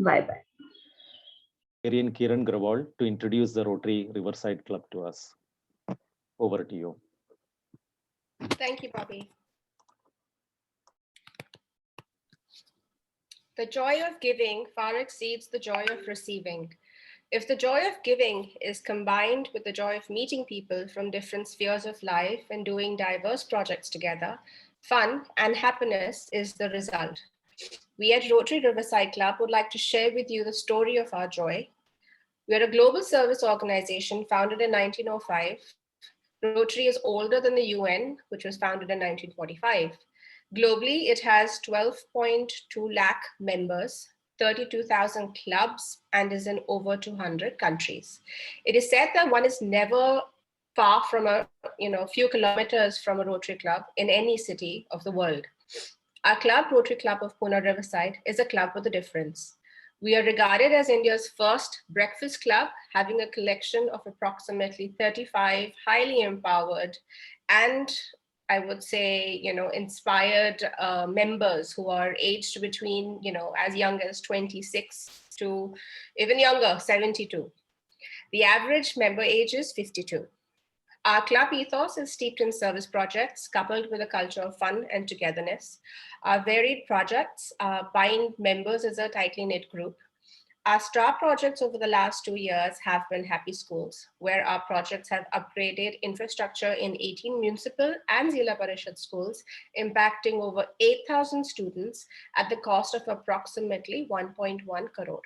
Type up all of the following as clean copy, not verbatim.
Bye-bye. Arian Kiran Grawal to introduce the Rotary Riverside Club to us. Over to you. Thank you, Bobby. The joy of giving far exceeds the joy of receiving. If the joy of giving is combined with the joy of meeting people from different spheres of life and doing diverse projects together, fun and happiness is the result. We at Rotary Riverside Club would like to share with you the story of our joy. We are a global service organization founded in 1905. Rotary is older than the UN, which was founded in 1945. Globally, it has 12.2 lakh members, 32,000 clubs, and is in over 200 countries. It is said that one is never far from a few kilometers from a Rotary Club in any city of the world. Our club, Rotary Club of Pune Riverside, is a club with a difference. We are regarded as India's first breakfast club, having a collection of approximately 35 highly empowered and I would say, inspired members who are aged between, as young as 26 to even younger, 72. The average member age is 52. Our club ethos is steeped in service projects, coupled with a culture of fun and togetherness. Our varied projects bind members as a tightly knit group. Our star projects over the last 2 years have been Happy Schools, where our projects have upgraded infrastructure in 18 municipal and Zilla Parishad schools, impacting over 8,000 students at the cost of approximately 1.1 crore.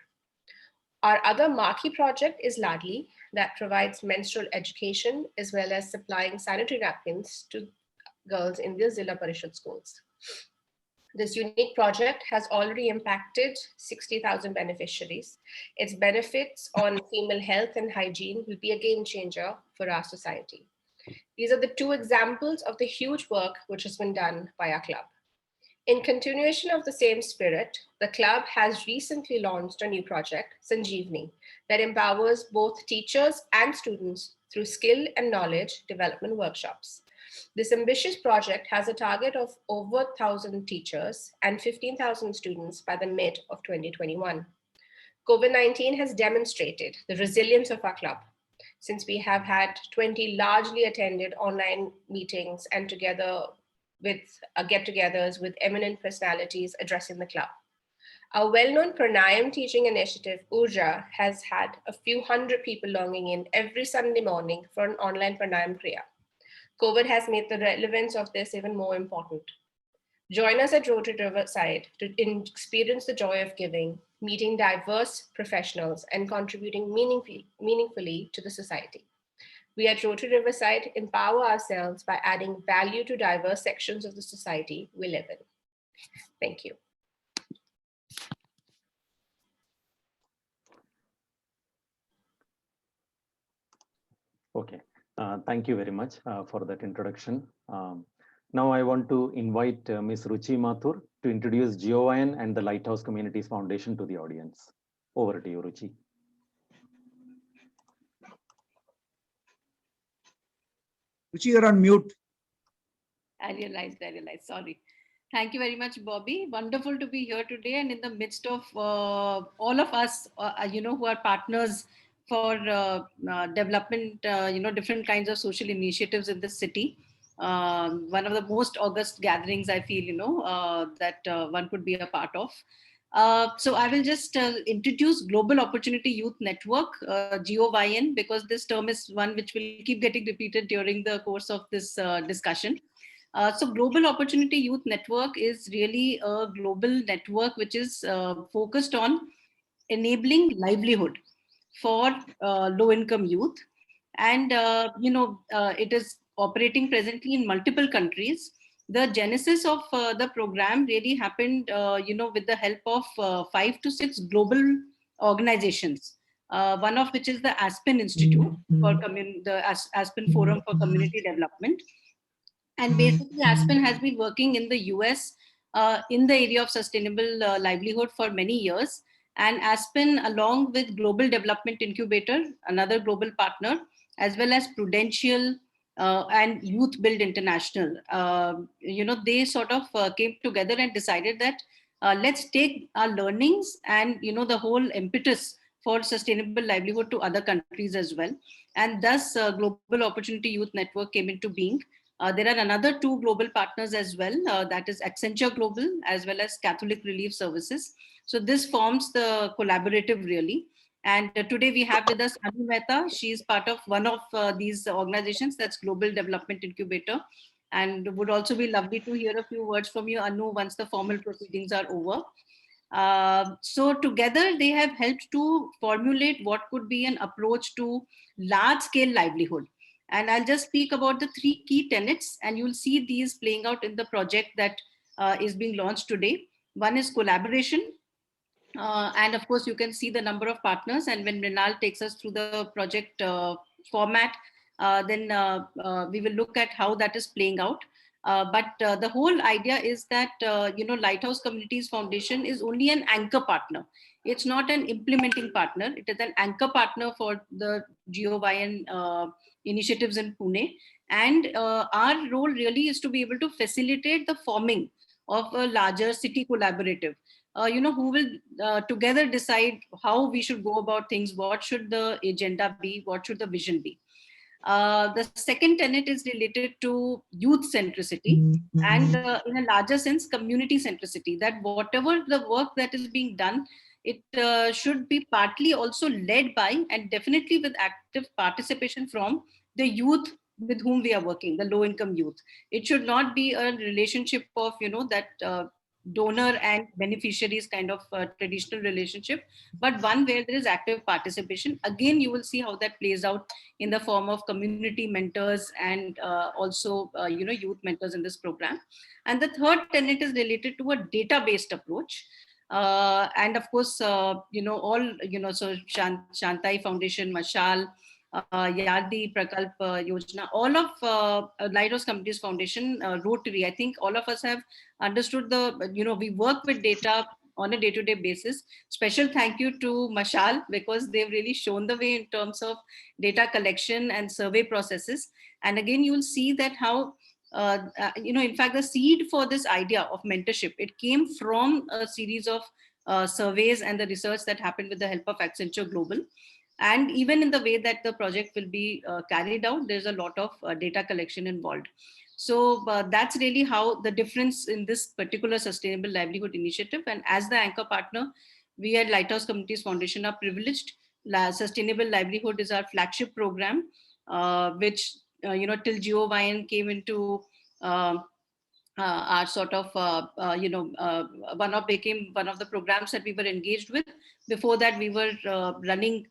Our other marquee project is Ladli, that provides menstrual education as well as supplying sanitary napkins to girls in the Zilla Parishad schools. This unique project has already impacted 60,000 beneficiaries. Its benefits on female health and hygiene will be a game changer for our society. These are the two examples of the huge work which has been done by our club. In continuation of the same spirit, the club has recently launched a new project, Sanjeevani, that empowers both teachers and students through skill and knowledge development workshops. This ambitious project has a target of over 1,000 teachers and 15,000 students by the mid of 2021. COVID-19 has demonstrated the resilience of our club, since we have had 20 largely attended online meetings and together with get-togethers with eminent personalities addressing the club. Our well-known pranayam teaching initiative, Urja, has had a few hundred people logging in every Sunday morning for an online pranayam kriya. COVID has made the relevance of this even more important. Join us at Rotary Riverside to experience the joy of giving, meeting diverse professionals, and contributing meaningfully to the society. We at Rotary Riverside empower ourselves by adding value to diverse sections of the society we live in. Thank you. Okay. Thank you very much for that introduction. Now I want to invite Ms. Ruchi Mathur to introduce GeoVian and the Lighthouse Communities Foundation to the audience. Over to you, Ruchi. Ruchi, you're on mute. I realized, sorry. Thank you very much, Bobby. Wonderful to be here today and in the midst of all of us, who are partners for development, different kinds of social initiatives in the city. One of the most august gatherings I feel, that one could be a part of. So I will just introduce Global Opportunity Youth Network, GOYN, because this term is one which will keep getting repeated during the course of this discussion. So Global Opportunity Youth Network is really a global network which is focused on enabling livelihood for low-income youth. And, it is operating presently in multiple countries. The genesis of the program really happened, with the help of 5 to 6 global organizations, one of which is the Aspen Institute for the Aspen Forum for Community Development. And basically, Aspen has been working in the US in the area of sustainable livelihood for many years. And Aspen, along with Global Development Incubator, another global partner, as well as Prudential and Youth Build International, they sort of came together and decided that let's take our learnings and the whole impetus for sustainable livelihood to other countries as well. And thus Global Opportunity Youth Network came into being. There are another two global partners as well, that is Accenture Global as well as Catholic Relief Services. So this forms the collaborative really. And today we have with us Anu Mehta. She is part of one of these organizations, that's Global Development Incubator. And would also be lovely to hear a few words from you, Anu, once the formal proceedings are over. So together they have helped to formulate what could be an approach to large-scale livelihood. And I'll just speak about the three key tenets, and you'll see these playing out in the project that is being launched today. One is collaboration. And of course, you can see the number of partners. And when Mrinal takes us through the project format, then we will look at how that is playing out. But the whole idea is that, Lighthouse Communities Foundation is only an anchor partner. It's not an implementing partner. It is an anchor partner for the GOYN initiatives in Pune. And our role really is to be able to facilitate the forming of a larger city collaborative, who will together decide how we should go about things, what should the agenda be, what should the vision be. The second tenet is related to youth centricity and in a larger sense, community centricity, that whatever the work that is being done, it should be partly also led by and definitely with active participation from the youth with whom we are working, the low income youth. It should not be a relationship of, that donor and beneficiaries kind of traditional relationship, but one where there is active participation. Again, you will see how that plays out in the form of community mentors and also youth mentors in this program. And the third tenet is related to a data-based approach. And of course, so Shantai Foundation, Mashal, Yardi Prakalp Yojana, all of Lighthouse Communities Foundation, Rotary, I think all of us have understood we work with data on a day-to-day basis. Special thank you to Mashal, because they've really shown the way in terms of data collection and survey processes. And again, you'll see that how, in fact, the seed for this idea of mentorship, it came from a series of surveys and the research that happened with the help of Accenture Global. And even in the way that the project will be carried out, there's a lot of data collection involved. So that's really how the difference in this particular sustainable livelihood initiative. And as the anchor partner, we at Lighthouse Communities Foundation are privileged. Sustainable livelihood is our flagship program, which till GOYN came into our sort of became one of the programs that we were engaged with. Before that, we were running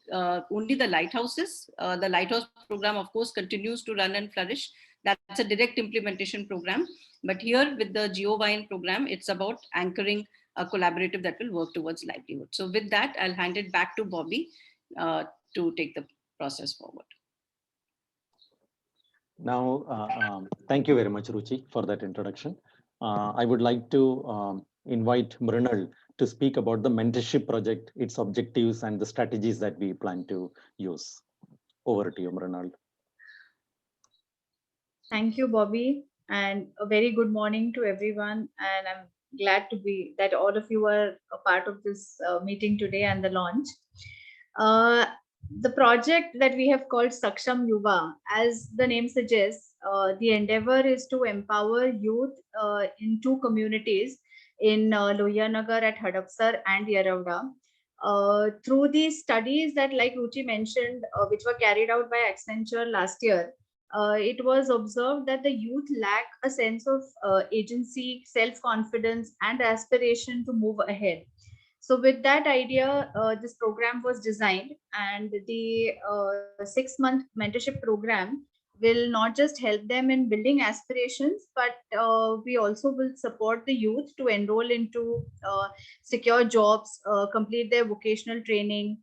only the lighthouses. The lighthouse program, of course, continues to run and flourish. That's a direct implementation program. But here with the GOYN program, it's about anchoring a collaborative that will work towards livelihood. So with that, I'll hand it back to Bobby to take the process forward. Now, thank you very much, Ruchi, for that introduction. I would like to invite Mrinal to speak about the mentorship project, its objectives, and the strategies that we plan to use. Over to you, Mrinal. Thank you, Bobby, and a very good morning to everyone. And I'm glad to be that all of you are a part of this meeting today and the launch. The project that we have called Saksham Yuva, as the name suggests, the endeavor is to empower youth in two communities in Lohiyanagar at Hadapsar and Yerawda. Through these studies that, like Ruchi mentioned, which were carried out by Accenture last year, it was observed that the youth lack a sense of agency, self-confidence, and aspiration to move ahead. So with that idea, this program was designed, and the 6-month mentorship program will not just help them in building aspirations, but we also will support the youth to enroll into secure jobs, complete their vocational training,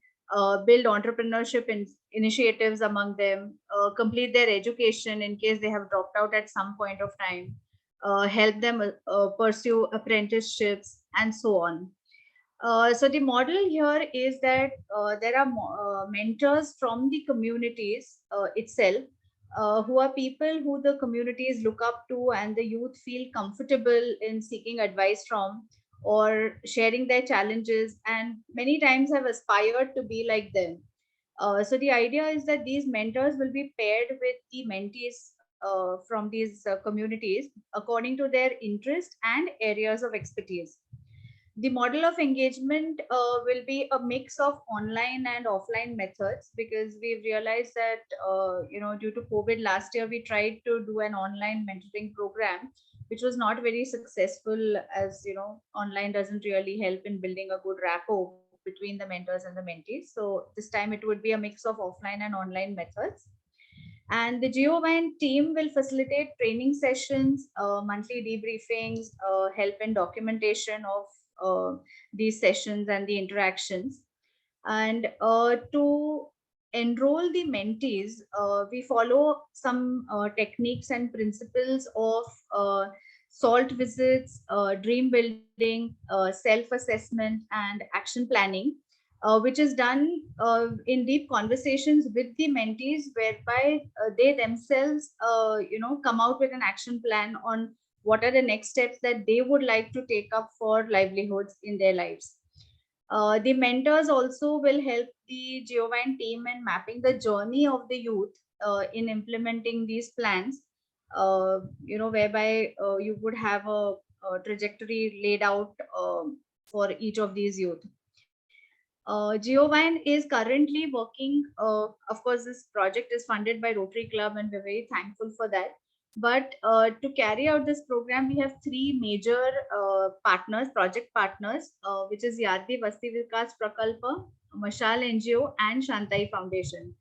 build entrepreneurship initiatives among them, complete their education in case they have dropped out at some point of time, help them pursue apprenticeships, and so on. So the model here is that there are mentors from the communities itself, who are people who the communities look up to and the youth feel comfortable in seeking advice from, or sharing their challenges, and many times have aspired to be like them. So the idea is that these mentors will be paired with the mentees from these communities according to their interest and areas of expertise. The model of engagement will be a mix of online and offline methods, because we've realized that due to COVID last year we tried to do an online mentoring program, which was not very successful, as online doesn't really help in building a good rapport between the mentors and the mentees. So this time it would be a mix of offline and online methods. And the GeoVine team will facilitate training sessions, monthly debriefings, help in documentation of these sessions and the interactions. And to enroll the mentees, we follow some techniques and principles of SALT visits, dream building, self-assessment, and action planning, which is done in deep conversations with the mentees, whereby they themselves, come out with an action plan on what are the next steps that they would like to take up for livelihoods in their lives. The mentors also will help the GeoVine team in mapping the journey of the youth in implementing these plans, whereby you would have a trajectory laid out for each of these youth. GeoVine is currently working. Of course, this project is funded by Rotary Club, and we're very thankful for that. But to carry out this program, we have three major project partners, which is Yadi Vasti Vikas Prakalpa, Mashal NGO, and Shantai Foundation.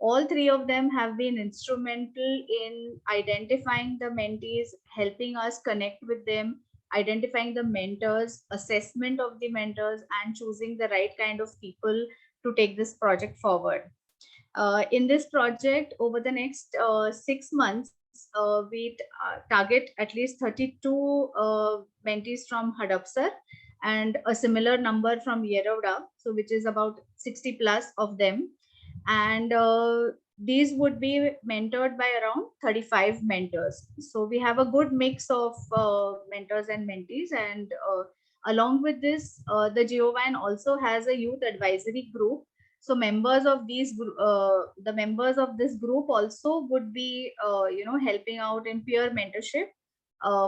All three of them have been instrumental in identifying the mentees, helping us connect with them, identifying the mentors, assessment of the mentors, and choosing the right kind of people to take this project forward. In this project, over the next 6 months, we target at least 32 mentees from Hadapsar and a similar number from Yeravda, so which is about 60 plus of them. And these would be mentored by around 35 mentors. So we have a good mix of mentors and mentees. And along with this, the GeoVine also has a youth advisory group. So members of the members of this group also would be, helping out in peer mentorship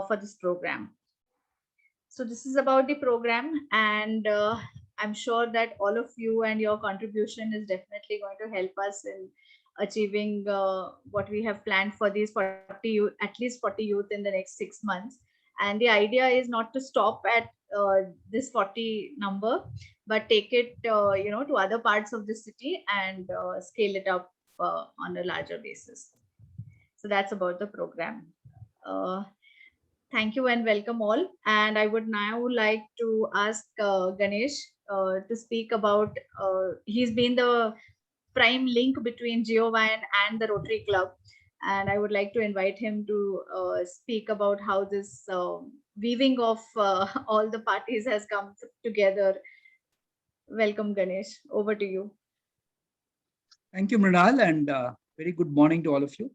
for this program. So this is about the program, and I'm sure that all of you and your contribution is definitely going to help us in achieving what we have planned for these 40 youth, at least 40 youth in the next 6 months. And the idea is not to stop at this 40 number, but take it, to other parts of the city and scale it up on a larger basis. So that's about the program. Thank you and welcome all. And I would now like to ask Ganesh to speak about, he's been the prime link between GeoVine and the Rotary Club. And I would like to invite him to speak about how this weaving of all the parties has come together. Welcome, Ganesh. Over to you. Thank you, Mrinal, and very good morning to all of you.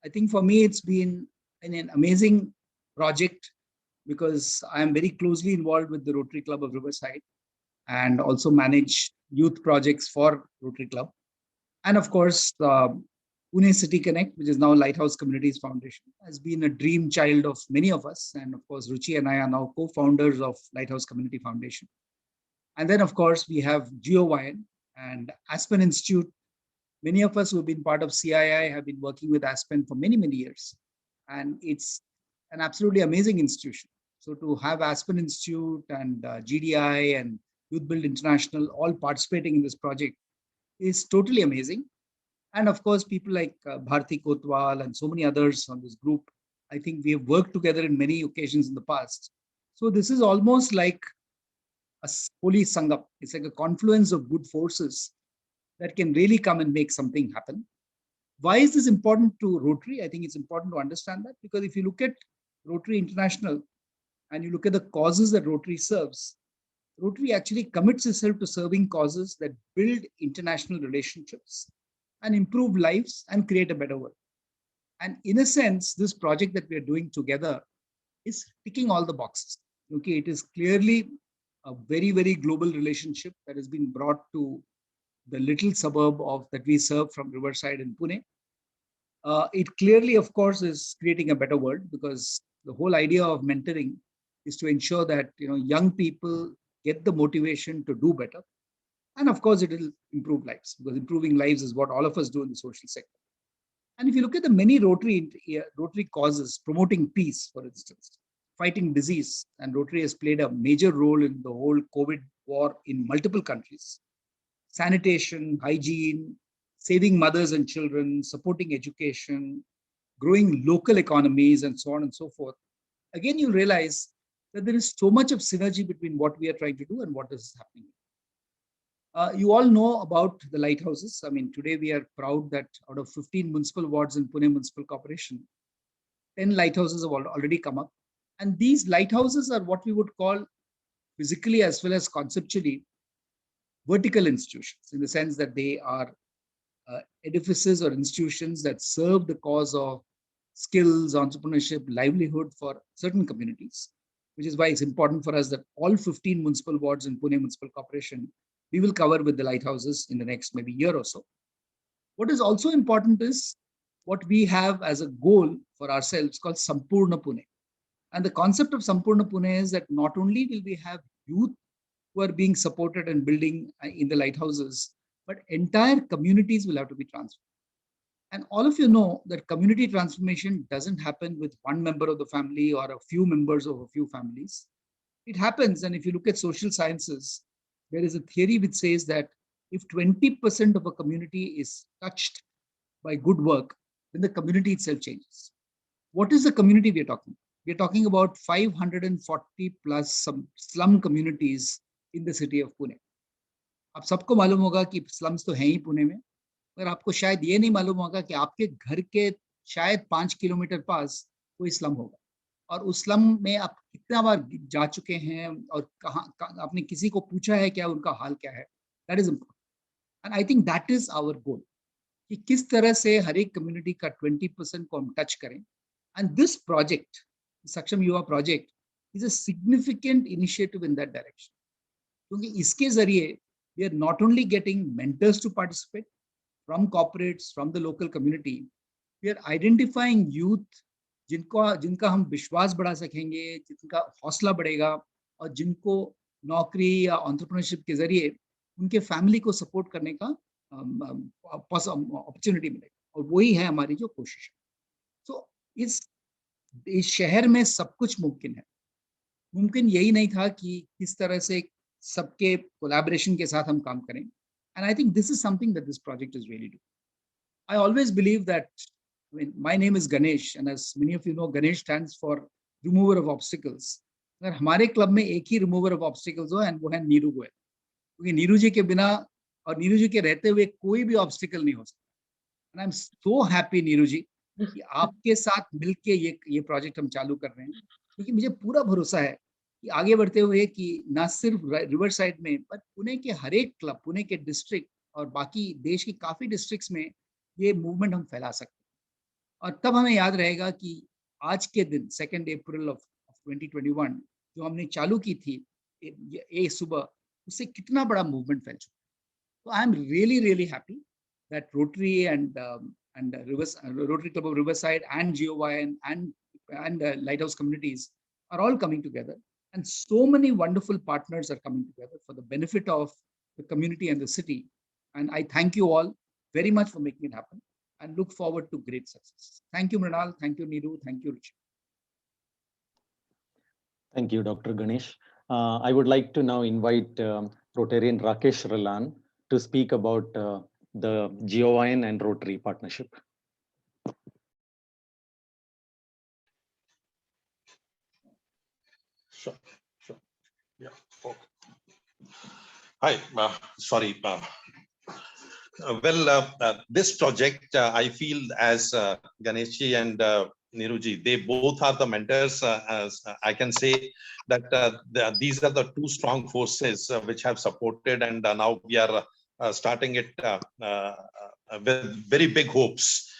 I think for me, it's been an amazing project because I am very closely involved with the Rotary Club of Riverside and also manage youth projects for Rotary Club. And of course, Pune City Connect, which is now Lighthouse Communities Foundation, has been a dream child of many of us. And of course, Ruchi and I are now co-founders of Lighthouse Community Foundation. And then, of course, we have GeoVine and Aspen Institute. Many of us who have been part of CII have been working with Aspen for many, many years. And it's an absolutely amazing institution. So to have Aspen Institute and GDI and Youth Build International all participating in this project is totally amazing. And of course, people like Bharti Kotwal and so many others on this group, I think we have worked together in many occasions in the past. So this is almost like a holy Sangam. It's like a confluence of good forces that can really come and make something happen. Why is this important to Rotary? I think it's important to understand that, because if you look at Rotary International and you look at the causes that Rotary serves, Rotary actually commits itself to serving causes that build international relationships and improve lives and create a better world. And in a sense, this project that we are doing together is ticking all the boxes. Okay, it is clearly a very, very global relationship that has been brought to the little suburb of that we serve from Riverside in Pune. It clearly, of course, is creating a better world, because the whole idea of mentoring is to ensure that young people get the motivation to do better, and of course, it will improve lives, because improving lives is what all of us do in the social sector. And if you look at the many Rotary causes, promoting peace, for instance, fighting disease, and Rotary has played a major role in the whole COVID war in multiple countries. Sanitation, hygiene, saving mothers and children, supporting education, growing local economies, and so on and so forth. Again, you realize that there is so much of synergy between what we are trying to do and what is happening. You all know about the lighthouses. I mean, today we are proud that out of 15 municipal wards in Pune Municipal Corporation, 10 lighthouses have already come up. And these lighthouses are what we would call, physically as well as conceptually, vertical institutions, in the sense that they are edifices or institutions that serve the cause of skills, entrepreneurship, livelihood for certain communities, which is why it's important for us that all 15 municipal wards in Pune Municipal Corporation, we will cover with the lighthouses in the next maybe year or so. What is also important is what we have as a goal for ourselves called Sampurna Pune. And the concept of Sampurna Pune is that not only will we have youth who are being supported and building in the lighthouses, but entire communities will have to be transformed. And all of you know that community transformation doesn't happen with one member of the family or a few members of a few families. It happens, and if you look at social sciences, there is a theory which says that if 20% of a community is touched by good work, then the community itself changes. What is the community we are talking about? We are talking about 540 plus some slum communities in the city of Pune. आप सबको मालूम होगा कि slums तो हैं ही पुणे में, मगर आपको शायद ये नहीं मालूम होगा कि आपके घर के शायद 5 किलोमीटर पास कोई स्लम होगा, और उस स्लम में आप कितना बार जा चुके हैं और कहाँ आपने किसी को पूछा है क्या उनका हाल क्या है. That is important, and I think that is our goal कि किस तरह से हर एक कम्युनिटी का 20% को हम टच करें. एंड दिस प्रोजेक्ट, सक्षम युवा project, is a significant initiative in that direction, क्योंकि इसके जरिए we are not only getting mentors to participate from corporates, from the local community, we are identifying youth जिनका हम विश्वास बढ़ा सकेंगे, जिनका हौसला बढ़ेगा, और जिनको नौकरी या एंटरप्रेन्योरशिप के जरिए उनके फैमिली को सपोर्ट करने का अपॉर्चुनिटी मिलेगा, और वही है हमारी जो कोशिश है. तो इस शहर में सब कुछ मुमकिन है. मुमकिन यही नहीं था कि किस तरह से सबके कोलैबोरेशन के साथ हम काम करें. And I think this is something that this project is really doing. I always believe that, I mean, my name is Ganesh, and as many of you know, Ganesh stands for remover of obstacles. अगर हमारे club में एक ही remover of obstacles हो, and वो है नीरू गोयल, क्योंकि नीरू जी के बिना और नीरू जी के रहते हुए कोई भी ऑब्स्टिकल नहीं हो सकता. And I'm so happy, Neeru जी, कि आपके साथ मिलके ये प्रोजेक्ट हम चालू कर रहे हैं, क्योंकि मुझे पूरा भरोसा है कि आगे बढ़ते हुए कि ना सिर्फ रिवर साइड में, पर पुणे के हर एक क्लब, पुणे के डिस्ट्रिक्ट और बाकी देश की काफी डिस्ट्रिक्ट्स में ये मूवमेंट हम फैला सकते हैं. और तब हमें याद रहेगा कि आज के दिन 2 अप्रैल ऑफ 2021 जो हमने चालू की थी एक सुबह, उससे कितना बड़ा मूवमेंट फैल चुका. तो I am really happy that rotary and Rotary Club of Riverside and GOYN and Lighthouse communities are all coming together. And so many wonderful partners are coming together for the benefit of the community and the city. And I thank you all very much for making it happen, and look forward to great success. Thank you, Mrinal. Thank you, Neeru. Thank you, Ruchi. Thank you, Dr. Ganesh. I would like to now invite Rotarian Rakesh Ralan to speak about the GOYN and Rotary partnership. Sure. Yeah. Okay. Hi. Sorry. This project, I feel, as Ganeshi and Neeruji, they both are the mentors. As I can say that these are the two strong forces which have supported, and now we are starting it with very big hopes,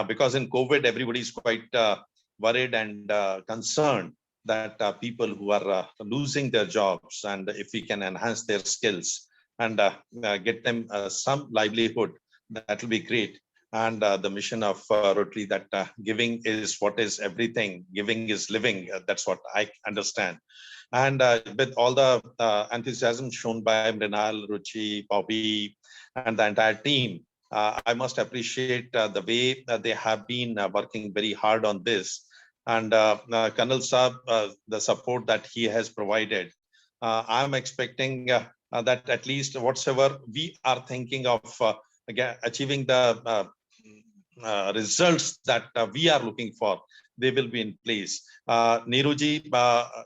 because in COVID, everybody is quite worried and concerned that people who are losing their jobs, and if we can enhance their skills and get them some livelihood, that will be great. And the mission of Rotary, that giving is what is everything, giving is living. That's what I understand. And with all the enthusiasm shown by Mrinal, Ruchi, Bobby, and the entire team, I must appreciate the way they have been working very hard on this. And Colonel Saab, the support that he has provided, I'm expecting that at least whatsoever we are thinking of achieving the results that we are looking for, they will be in place. Neeruji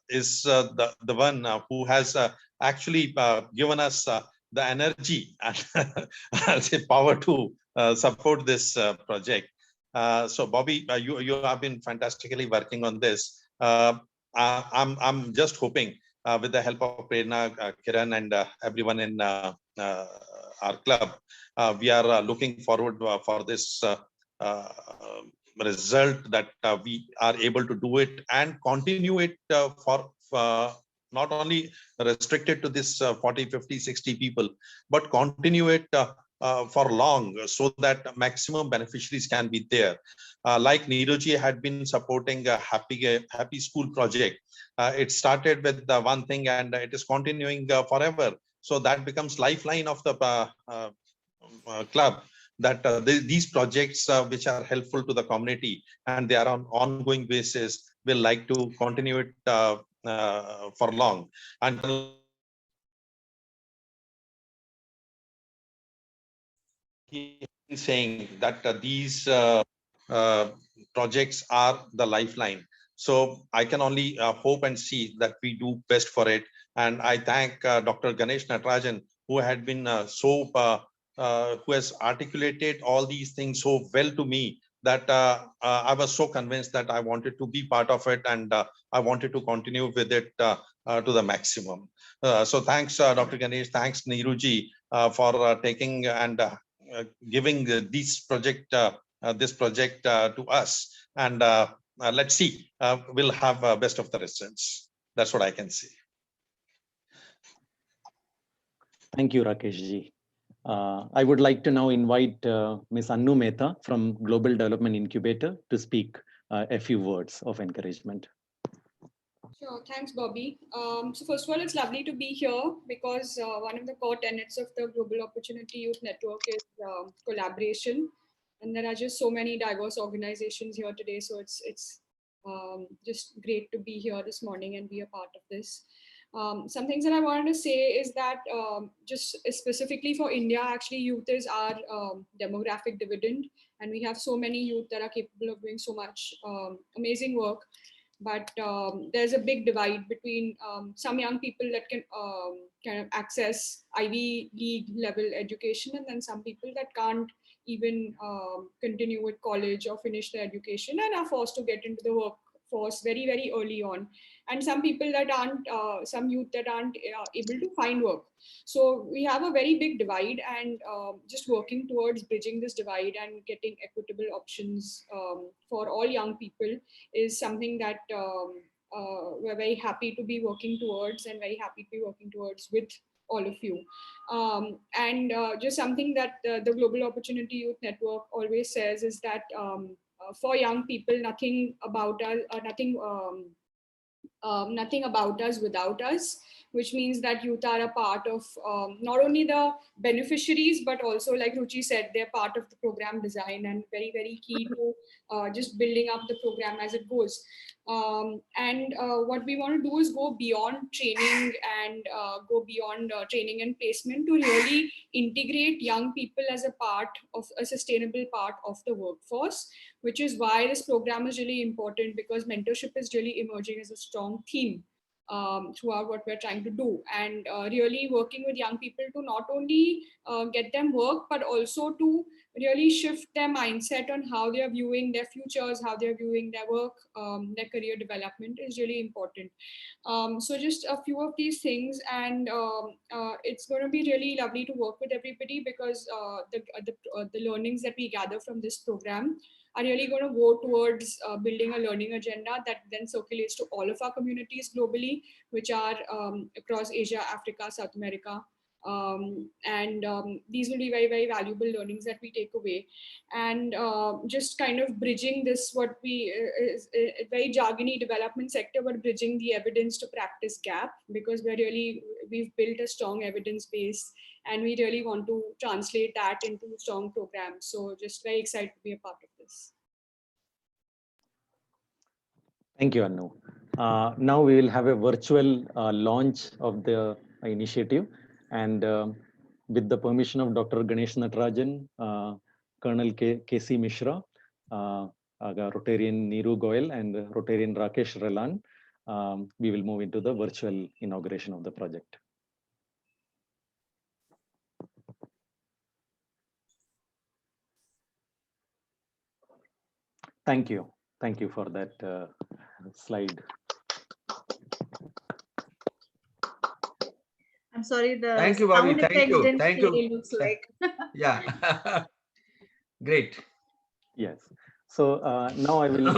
is the one who has actually given us the energy and the power to support this project. So Bobby, you have been fantastically working on this. I'm just hoping with the help of Prerna, Kiran, and everyone in our club, we are looking forward for this result, that we are able to do it and continue it for not only restricted to this 40, 50, 60 people, but continue it for long, so that maximum beneficiaries can be there. Like Neeruji had been supporting a happy school project. It started with one thing and it is continuing forever. So that becomes lifeline of the club, that these projects which are helpful to the community and they are on ongoing basis, will like to continue it for long. And he is saying that these projects are the lifeline. So I can only hope and see that we do best for it. And I thank Dr. Ganesh Natarajan, who had been who has articulated all these things so well to me, that I was so convinced that I wanted to be part of it, and I wanted to continue with it to the maximum. So thanks, Dr. Ganesh. Thanks, Neeruji, for taking and giving this project to us. And let's see, we'll have best of the results. That's what I can say. Thank you, Rakesh ji. I would like to now invite Ms. Annu Mehta from Global Development Incubator to speak a few words of encouragement. Sure, thanks, Bobby. So first of all, it's lovely to be here, because one of the core tenets of the Global Opportunity Youth Network is collaboration. And there are just so many diverse organizations here today. So it's just great to be here this morning and be a part of this. Some things that I wanted to say is that just specifically for India, actually youth is our demographic dividend. And we have so many youth that are capable of doing so much amazing work. But there's a big divide between some young people that can kind of access Ivy League level education, and then some people that can't even continue with college or finish their education and are forced to get into the workforce very, very early on. And some people that aren't, some youth that aren't able to find work. So we have a very big divide, and just working towards bridging this divide and getting equitable options for all young people is something that we're very happy to be working towards, and very happy to be working towards with all of you. And just something that the Global Opportunity Youth Network always says is that for young people, nothing about us, nothing about us without us, which means that youth are a part of not only the beneficiaries, but also, like Ruchi said, they're part of the program design and very, very key to just building up the program as it goes. And what we want to do is go beyond training and go beyond training and placement to really integrate young people as a part of a sustainable part of the workforce, which is why this program is really important, because mentorship is really emerging as a strong theme throughout what we're trying to do, and really working with young people to not only get them work, but also to really shift their mindset on how they're viewing their futures, how they're viewing their work, their career development is really important. So just a few of these things, and it's going to be really lovely to work with everybody, because the learnings that we gather from this program are really going to go towards building a learning agenda that then circulates to all of our communities globally, which are across Asia, Africa, South America. These will be very, very valuable learnings that we take away. And just kind of bridging this, what we is a very jargony development sector, but bridging the evidence to practice gap, because we've built a strong evidence base and we really want to translate that into strong programs. So just very excited to be a part of this. Thank you, Anu. Now we will have a virtual launch of the initiative, and with the permission of Dr. Ganesh Natarajan, Colonel K.C. Mishra, Rotarian Neeru Goyal, and Rotarian Rakesh Relan, we will move into the virtual inauguration of the project. Thank you. Thank you for that slide. I'm sorry, the Thank you, Bobby. sound Thank effects you. didn't Thank play, you. looks like. Yeah. Great. Yes. So now I will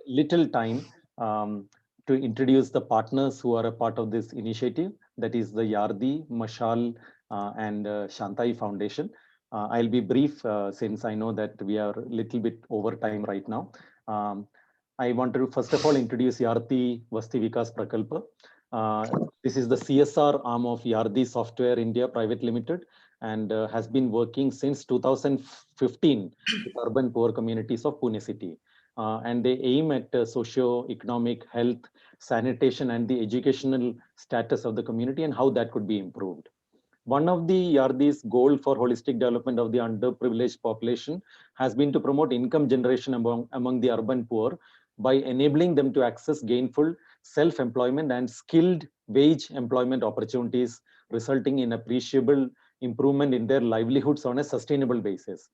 little time to introduce the partners who are a part of this initiative. That is the Yardi, Mashal, and Shantai Foundation. I'll be brief since I know that we are a little bit over time right now. I want to first of all introduce Yardi Vasti Vikas Prakalpa. This is the CSR arm of Yardi Software India Private Limited, and has been working since 2015 with urban poor communities of Pune city. And they aim at socio-economic, health, sanitation, and the educational status of the community and how that could be improved. One of the Yardi's goal for holistic development of the underprivileged population has been to promote income generation among the urban poor by enabling them to access gainful self-employment and skilled wage employment opportunities, resulting in appreciable improvement in their livelihoods on a sustainable basis.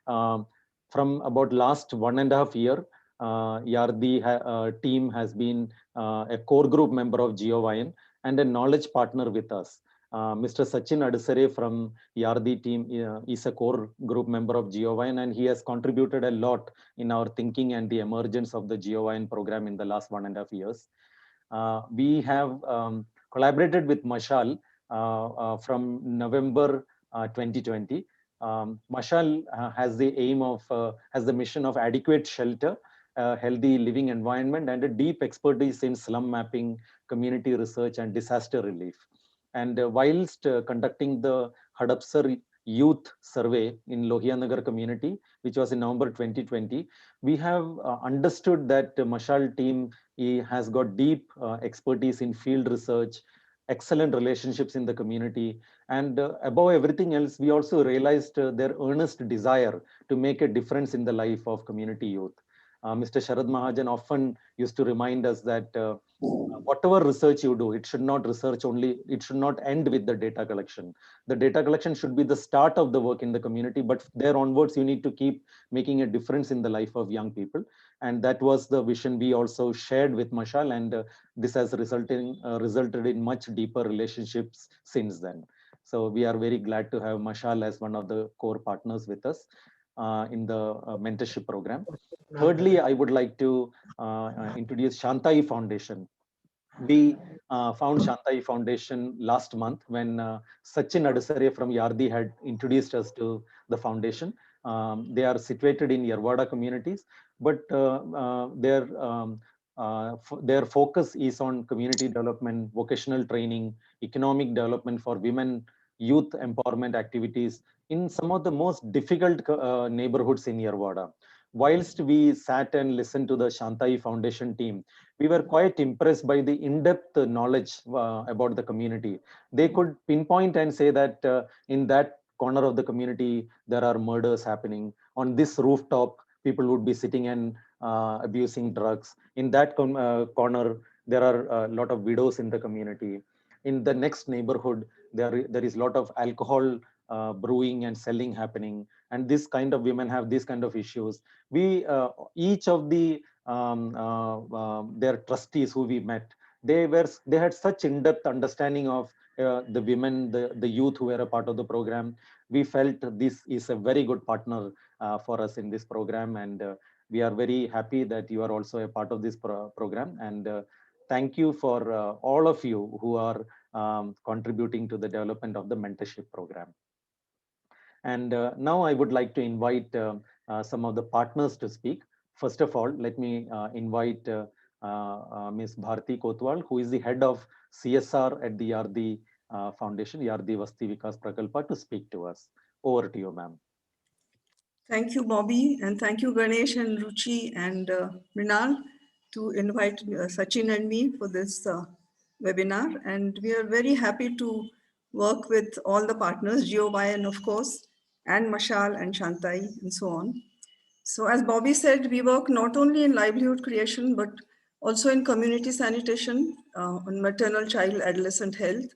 From about last 1.5 years, Yardi team has been a core group member of GeoYN and a knowledge partner with us. Mr. Sachin Adasare from Yardi team is a core group member of GeoYN, and he has contributed a lot in our thinking and the emergence of the GeoYN program in the last 1.5 years. We have collaborated with Mashal from November 2020. Mashal has the aim of, has the mission of adequate shelter, healthy living environment, and a deep expertise in slum mapping, community research, and disaster relief. And whilst conducting the Hadapsar youth survey in Lohianagar community, which was in November 2020, we have understood that the Mashal team has got deep expertise in field research, excellent relationships in the community, and above everything else, we also realized their earnest desire to make a difference in the life of community youth. Mr. Sharad Mahajan often used to remind us that whatever research you do, it should not end with the data collection. The data collection should be the start of the work in the community, but there onwards, you need to keep making a difference in the life of young people. And that was the vision we also shared with Mashal, and this has resulted in much deeper relationships since then. So we are very glad to have Mashal as one of the core partners with us in the mentorship program. Thirdly, I would like to introduce Shantai Foundation. We found Shantai Foundation last month when Sachin Adasare from Yardi had introduced us to the foundation. They are situated in Yerwada communities, but their focus is on community development, vocational training, economic development for women, youth empowerment activities in some of the most difficult neighborhoods in Yerwada. Whilst we sat and listened to the Shantai Foundation team, we were quite impressed by the in-depth knowledge about the community. They could pinpoint and say that in that corner of the community, there are murders happening. On this rooftop, people would be sitting and abusing drugs. In that corner, there are a lot of widows in the community. In the next neighborhood, there is a lot of alcohol brewing and selling happening. And this kind of women have these kind of issues. We, each of the their trustees who we met, they had such in-depth understanding of the women, the youth who were a part of the program. We felt this is a very good partner for us in this program, and we are very happy that you are also a part of this program. And thank you for all of you who are contributing to the development of the mentorship program. And now I would like to invite some of the partners to speak. First of all, let me invite Ms. Bharti Kotwal, who is the head of CSR at the Yardi Foundation, Yardi Vasti Vikas Prakalpa, to speak to us. Over to you, ma'am. Thank you, Bobby, and thank you, Ganesh and Ruchi and Mrinal, to invite Sachin and me for this webinar. And we are very happy to work with all the partners, GeoBuy, of course, and Mashal and Shantai, and so on. So as Bobby said, we work not only in livelihood creation, but also in community sanitation, on maternal, child, adolescent health,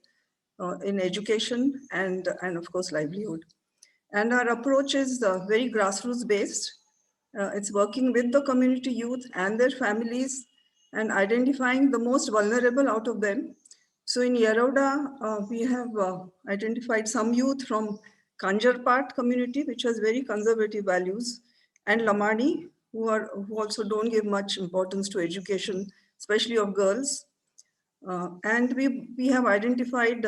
in education, and of course, livelihood. And our approach is very grassroots based. It's working with the community youth and their families and identifying the most vulnerable out of them. So in Yeroda, we have identified some youth from Kanjarpat community, which has very conservative values, and Lamani, who also don't give much importance to education, especially of girls. And we have identified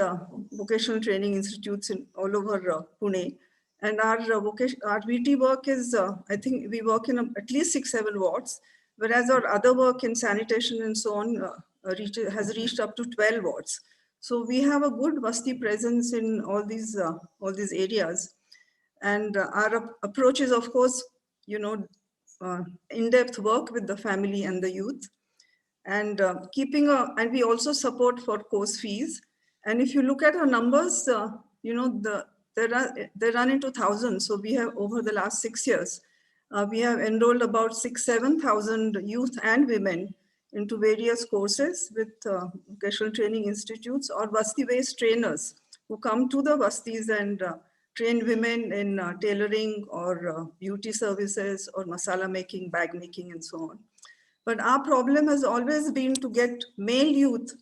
vocational training institutes in all over Pune. And our VT work is, I think we work in at least 6-7 wards, whereas our other work in sanitation and so on has reached up to 12 wards. So we have a good Vasti presence in all these areas. And our approach is, of course, in-depth work with the family and the youth. And and we also support for course fees. And if you look at our numbers, they run into thousands. So we have, over the last 6 years, we have enrolled about 6,000-7,000 youth and women into various courses with vocational training institutes or Vasti-based trainers who come to the Vastis and train women in tailoring or beauty services or masala making, bag making, and so on. But our problem has always been to get male youth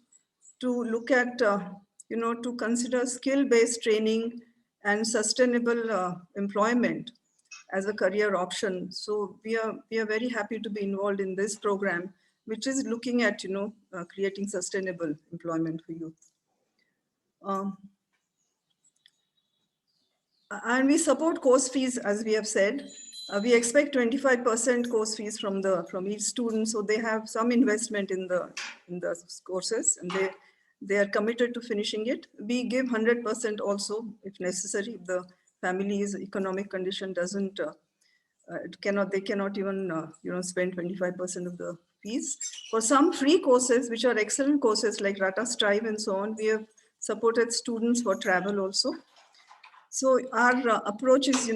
to look at, to consider skill-based training and sustainable employment as a career option. So we are very happy to be involved in this program, which is looking at, creating sustainable employment for youth. And we support course fees, as we have said. We expect 25% course fees from each student, so they have some investment in the courses, and they are committed to finishing it. We give 100% also, if necessary, if the family's economic condition doesn't they cannot even spend 25% of the fees. For some free courses, which are excellent courses like Rata Strive and so on, we have supported students for travel also. So our approach is,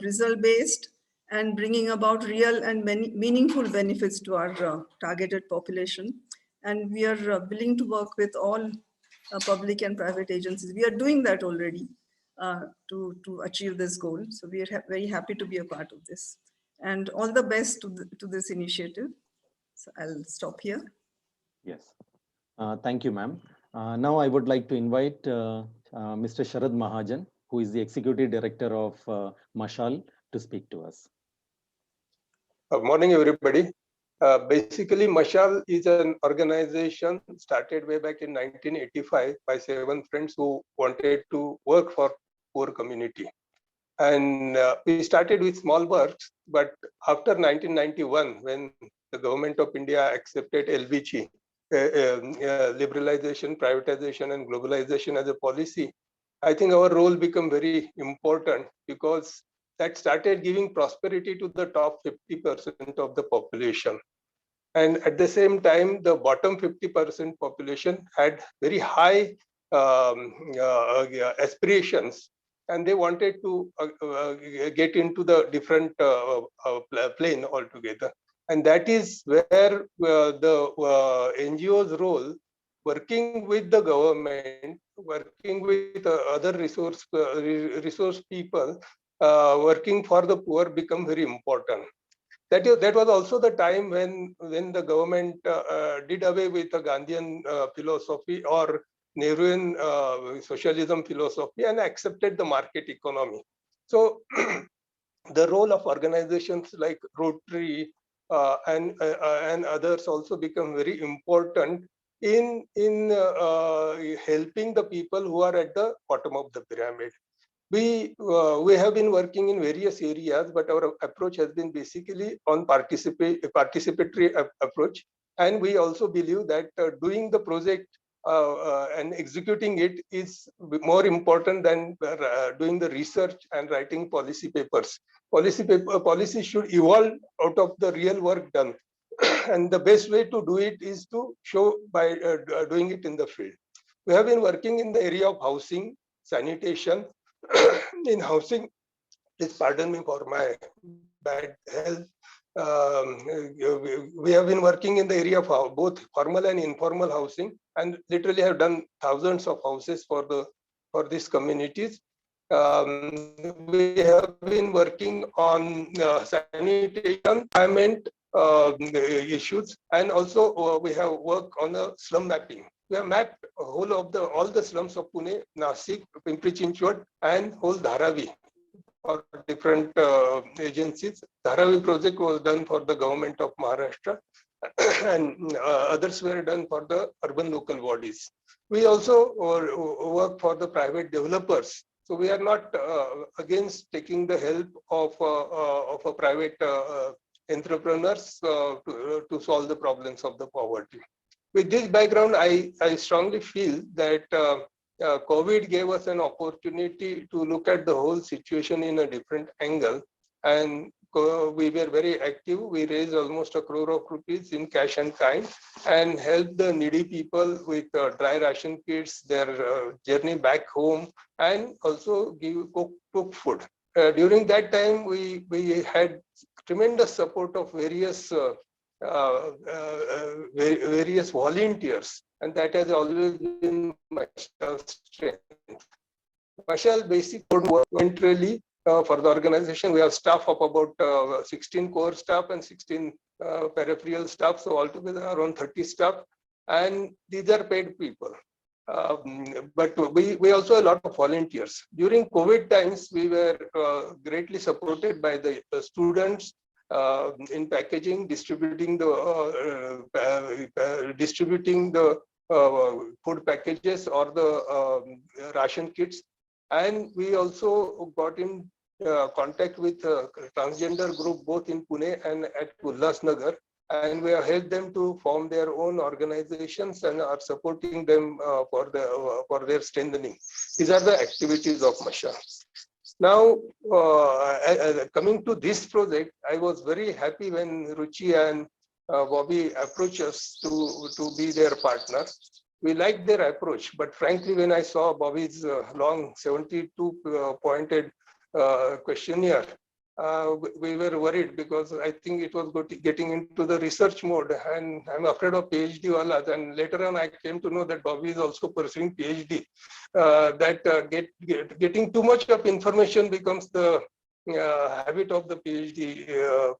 result-based and bringing about real and meaningful benefits to our targeted population. And we are willing to work with all public and private agencies. We are doing that already to achieve this goal. So we are very happy to be a part of this. And all the best to this initiative. So I'll stop here. Yes. Thank you, ma'am. Now I would like to invite Mr. Sharad Mahajan, who is the Executive Director of Mashal, to speak to us. Good morning, everybody. Basically, Mashal is an organization started way back in 1985 by 7 friends who wanted to work for poor community. And we started with small works, but after 1991, when the government of India accepted LBG, liberalization, privatization, and globalization as a policy, I think our role became very important because that started giving prosperity to the top 50% of the population. And at the same time, the bottom 50% population had very high aspirations, and they wanted to get into the different plane altogether. And that is where the NGO's role, working with the government, working with other resource people, working for the poor, become very important. That was also the time when the government did away with the Gandhian philosophy or Nehruvian socialism philosophy and accepted the market economy. So the role of organizations like Rotary and others also become very important in helping the people who are at the bottom of the pyramid. We have been working in various areas, but our approach has been basically on participatory approach. And we also believe that doing the project and executing it is more important than doing the research and writing policy papers. Policy should evolve out of the real work done. And the best way to do it is to show by doing it in the field. We have been working in the area of housing, sanitation. In housing, please pardon me for my bad health. We have been working in the area of both formal and informal housing, and literally have done thousands of houses for these communities. We have been working on sanitation, environment issues, and also we have worked on a slum mapping. We have mapped all the slums of Pune, Nasik, Pimpri-Chinchwad, and whole Dharavi for different agencies. Dharavi project was done for the government of Maharashtra, and others were done for the urban local bodies. We also work for the private developers. So we are not against taking the help of a private entrepreneurs to solve the problems of the poverty. With this background, I strongly feel that COVID gave us an opportunity to look at the whole situation in a different angle, and we were very active. We raised almost 1 crore of rupees in cash and kind, and helped the needy people with dry ration kits, their journey back home, and also cook food. During that time, we had tremendous support of various volunteers, and that has always been Mashal's strength. Mashal basic voluntarily for the organization. We have staff of about 16 core staff and 16 peripheral staff, so altogether around 30 staff, and these are paid people. But we also have a lot of volunteers. During COVID times, we were greatly supported by the students in packaging, distributing the food packages or the ration kits, and we also got in contact with transgender group both in Pune and at Ulhasnagar, and we have helped them to form their own organizations and are supporting them for their strengthening. These are the activities of Mashal. Now, coming to this project, I was very happy when Ruchi and Bobby approached us to be their partner. We liked their approach, but frankly, when I saw Bobby's long 72-pointed questionnaire, we were worried because I think it was getting into the research mode, and I'm afraid of PhD walas. And later on, I came to know that Bobby is also pursuing PhD. Getting too much of information becomes the habit of the PhD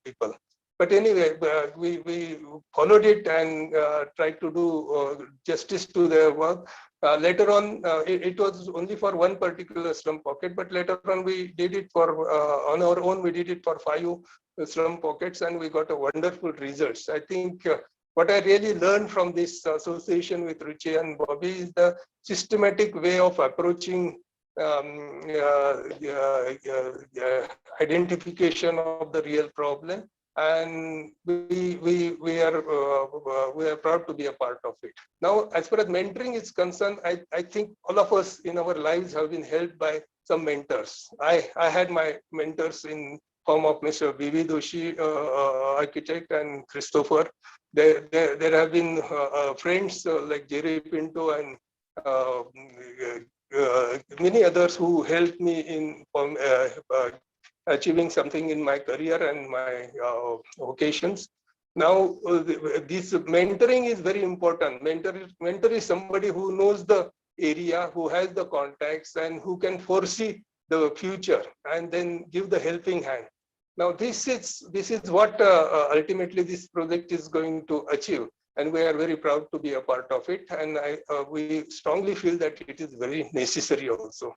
people. But anyway, we followed it and tried to do justice to their work. Later on, it was only for one particular slum pocket, but later on we did it for, on our own, we did it for 5 slum pockets, and we got a wonderful results. I think what I really learned from this association with Ruchi and Bobby is the systematic way of approaching identification of the real problem. And we are proud to be a part of it. Now, as far as mentoring is concerned, I think all of us in our lives have been helped by some mentors. I had my mentors in form of Mr. V.V. Doshi, architect, and Christopher. There have been friends like Jerry Pinto and many others who helped me in achieving something in my career and my vocations. Now, this mentoring is very important. Mentor is somebody who knows the area, who has the contacts, and who can foresee the future and then give the helping hand. Now, this is what ultimately this project is going to achieve, and we are very proud to be a part of it. And we strongly feel that it is very necessary also.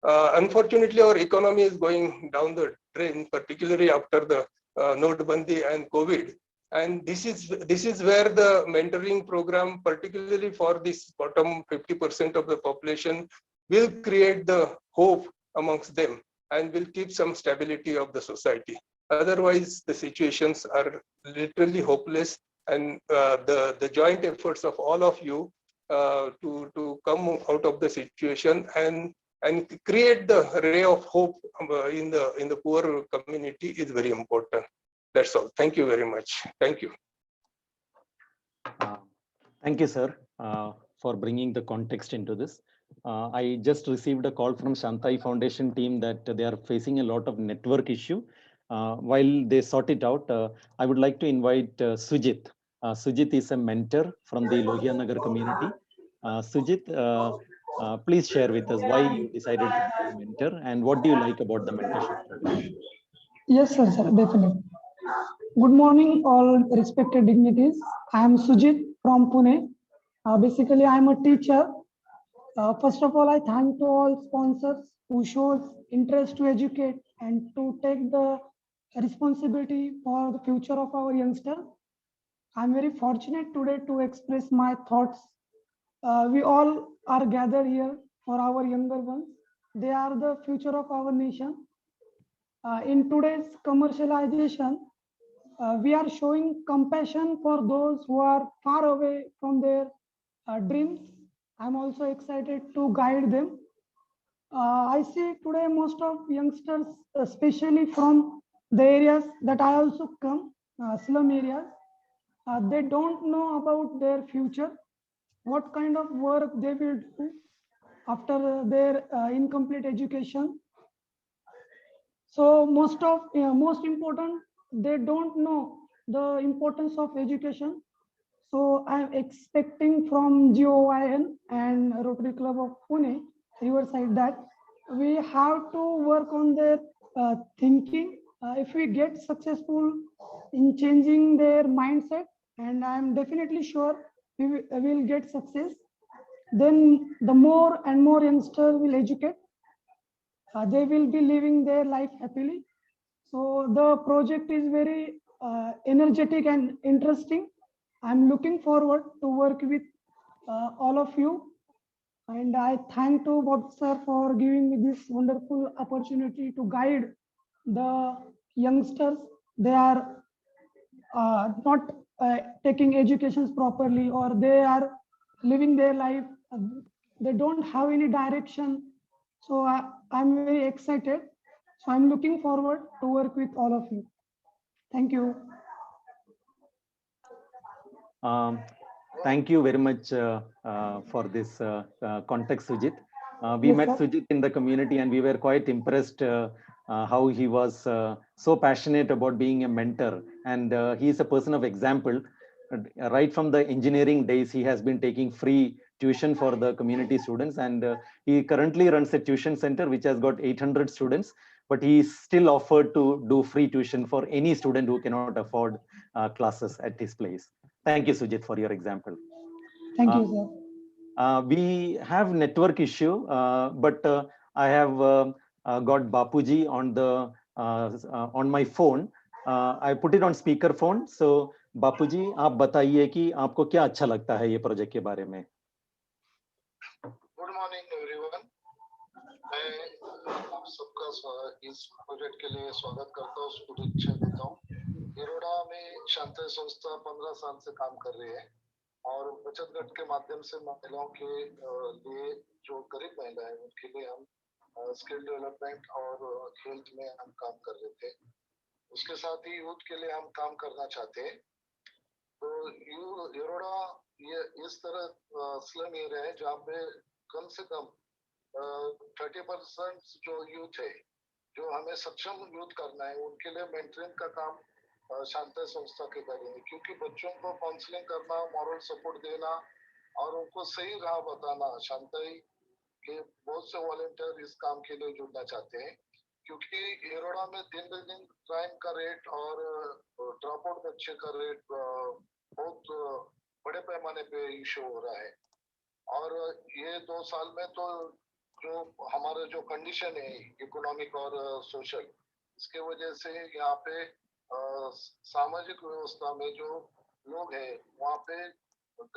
Unfortunately, our economy is going down the drain, particularly after the Notebandi and COVID. And this is where the mentoring program, particularly for this bottom 50% of the population, will create the hope amongst them and will keep some stability of the society. Otherwise, the situations are literally hopeless, and the joint efforts of all of you to come out of the situation and create the ray of hope in the poor community is very important. That's all. Thank you very much. Thank you. Thank you, sir, for bringing the context into this. I just received a call from Shantai Foundation team that they are facing a lot of network issue. While they sort it out, I would like to invite Sujit. Sujit is a mentor from the Lohia Nagar community. Sujit, please share with us why you decided to be a mentor and what do you like about the mentorship program? Yes, sir, definitely. Good morning, all respected dignitaries. I am Sujit from Pune. Basically, I am a teacher. First of all, I thank to all sponsors who shows interest to educate and to take the responsibility for the future of our youngsters. I am very fortunate today to express my thoughts. We all are gathered here for our younger ones. They are the future of our nation. In today's commercialization, we are showing compassion for those who are far away from their dreams. I'm also excited to guide them. I see today most of youngsters, especially from the areas that I also come, slum areas, they don't know about their future, what kind of work they will do after their incomplete education. So most important, they don't know the importance of education. So I'm expecting from GOIN and Rotary Club of Pune, Riverside, that we have to work on their thinking. If we get successful in changing their mindset, and I'm definitely sure we will get success, then the more and more youngsters will educate. They will be living their life happily. So the project is very energetic and interesting. I'm looking forward to work with all of you. And I thank to Bob sir for giving me this wonderful opportunity to guide the youngsters. They are not taking educations properly, or they are living their life. They don't have any direction. So I'm very excited. So I'm looking forward to work with all of you. Thank you. Thank you very much for this context, Sujit. We Yes, met sir. Sujit in the community and we were quite impressed how he was so passionate about being a mentor. And he is a person of example. Right from the engineering days, he has been taking free tuition for the community students. And he currently runs a tuition center which has got 800 students. But he still offered to do free tuition for any student who cannot afford classes at his place. Thank you, Sujit, for your example. Thank you, sir. We have network issue, but I have got Bapuji on the on my phone. I put it on speaker phone. So बापूजी आप बताइए कि आपको क्या अच्छा लगता है ये project के बारे में. Good morning everyone. मैं आप सबका इस प्रोजेक्ट के लिए स्वागत करता हूँ, शुभेच्छा देता हूँ. येरोडा में शांति संस्था 15 साल से काम कर रही है और बचत गट के माध्यम से महिलाओं के लिए, जो गरीब महिला है उनके लिए हम स्किल डेवलपमेंट और हेल्थ में हम काम कर रहे थे. उसके साथ ही यूथ के लिए हम काम करना चाहते हैं. तो येरोडा ये इस तरह स्लम एरिया है जहाँ पे कम से कम 30% जो यूथ है, जो हमें सक्षम यूथ करना है, उनके लिए मेंटरिंग का काम शांति संस्था के करेंगे. क्योंकि बच्चों को काउंसलिंग करना, मॉरल सपोर्ट देना और उनको सही राह बताना, शांति के बहुत से वॉलंटियर इस काम के लिए जुड़ना चाहते हैं. क्योंकि येरोडा में दिन ब दिन क्राइम का रेट और ड्रॉप आउट बच्चे का रेट बहुत बड़े पैमाने पे इशू हो रहा है. और ये 2 साल में तो जो हमारा जो कंडीशन है इकोनॉमिक और सोशल, इसके वजह से यहाँ पे सामाजिक व्यवस्था में जो लोग हैं वहाँ पे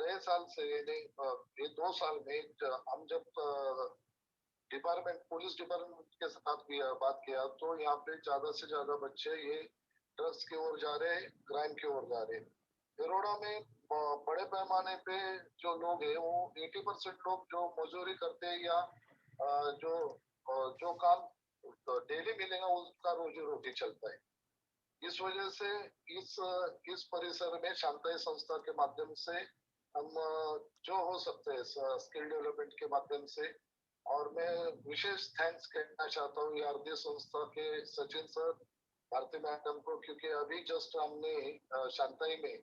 गए साल से ये 2 साल में हम जब डिपार्टमेंट पुलिस डिपार्टमेंट के साथ भी बात किया तो यहाँ पे ज्यादा से ज्यादा बच्चे ये ड्रग्स की ओर जा रहे हैं, क्राइम की ओर जा रहे हैं। बड़ौदा में बड़े पैमाने पे जो लोग हैं वो 80% लोग जो मजदूरी करते हैं या जो काम डेली मिलेगा उसका रोजी रोटी चलता है। इस वजह से इस परिसर में शांताई संस्था के माध्यम से हम जो हो सकते हैं स्किल डेवलपमेंट के माध्यम से, और मैं विशेष थैंक्स कहना चाहता हूँ आरडी संस्था के सचिन सर, भारती मैडम को, क्योंकि अभी जस्ट हमने शांताई में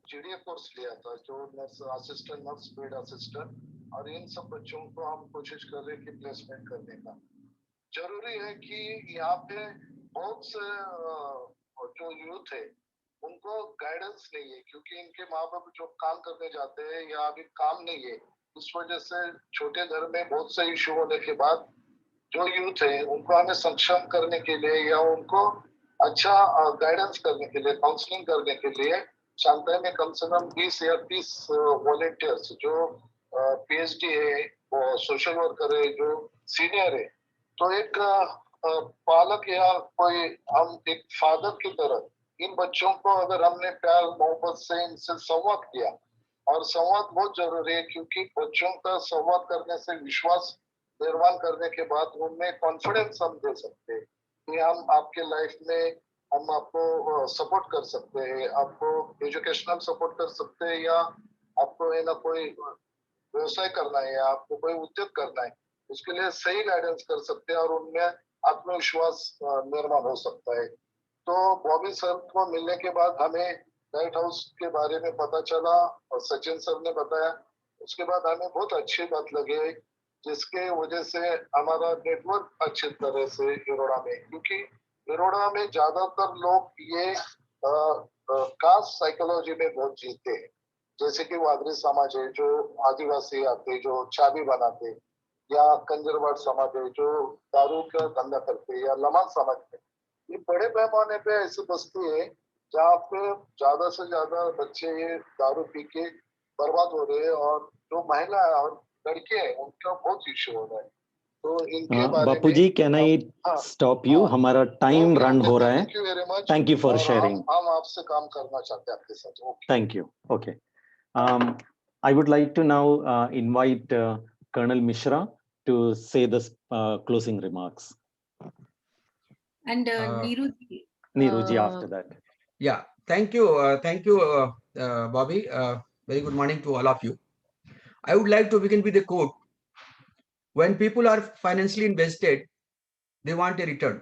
जीडीए कोर्स लिया था जो nurse assistant, nurse paid assistant, और इन सब बच्चों को हम कोशिश कर रहे हैं कि प्लेसमेंट करने का। जरूरी है कि यहाँ पे बहुत से जो यूथ है उनको गाइडेंस नहीं है, क्योंकि इनके माँ बाप जो काम करने जाते हैं या अभी काम नहीं है, इस वजह से छोटे घर में बहुत से इशू होने के बाद जो यूथ है उनको हमें सक्षम करने के लिए या उनको अच्छा गाइडेंस करने के लिए, काउंसलिंग करने के लिए शांताई में कम से कम 20 या 30 वॉलेंटियर्स जो पीएचडी है, वो सोशल वर्कर है, जो सीनियर है, तो एक पालक या कोई हम एक फादर की तरह इन बच्चों को अगर हमने प्यार मोहब्बत से इनसे संवाद किया, और संवाद बहुत जरूरी है क्योंकि बच्चों का संवाद करने से विश्वास निर्माण करने के बाद उनमें कॉन्फिडेंस हम दे सकते हैं कि हम आपके लाइफ में हम आपको सपोर्ट कर सकते हैं, आपको एजुकेशनल सपोर्ट कर सकते हैं, या आपको है ना कोई व्यवसाय करना है या आपको कोई उद्योग करना है, उसके लिए सही गाइडेंस कर सकते हैं और उनमें आत्मविश्वास निर्माण हो सकता है। तो बॉबी सर को मिलने के बाद हमें लाइट हाउस के बारे में पता चला और सचिन सर ने बताया, उसके बाद हमें बहुत अच्छी बात लगी, जिसके वजह से हमारा नेटवर्क अच्छी तरह से बड़ौदा में, क्योंकि बड़ौदा में ज्यादातर लोग ये कास्ट साइकोलॉजी में बहुत जीते हैं, जैसे कि वागरी समाज है जो आदिवासी आते जो चाबी बनाते, या कंजरवाड़ समाज है जो दारू का धंधा करते, या लमान समाज है, ये बड़े पैमाने पे ऐसी बस्ती है जहाँ पे ज्यादा से ज्यादा बच्चे ये दारू पी के बर्बाद हो रहे हैं, और जो महिला और लड़के हैं उनका बहुत इश्यू हो रहा है। तो इनके बारे में बापू जी, कैन आई स्टॉप यू? हमारा टाइम रन हो रहा है। Thank you very much. Thank you for sharing. हम आपसे काम करना चाहते हैं आपके साथ। Thank you. Okay, I would like to now invite Colonel Mishra to say the closing remarks. And Neeruji. Neeruji after that. Yeah, thank you, Bobby. Very good morning to all of you. I would like to begin with a quote. When people are financially invested, they want a return.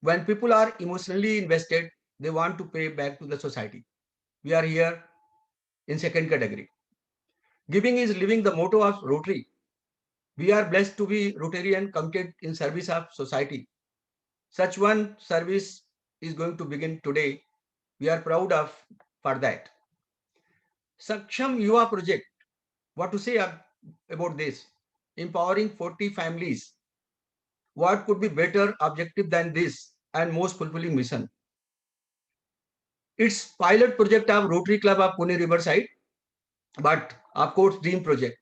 When people are emotionally invested, they want to pay back to the society. We are here in second category. Giving is living, the motto of Rotary. We are blessed to be Rotarian, committed in service of society. Such one service is going to begin today. We are proud of for that. Saksham Yuva project. What to say about this? Empowering 40 families. What could be better objective than this and most fulfilling mission? It's pilot project of Rotary Club of Pune Riverside, but of course dream project,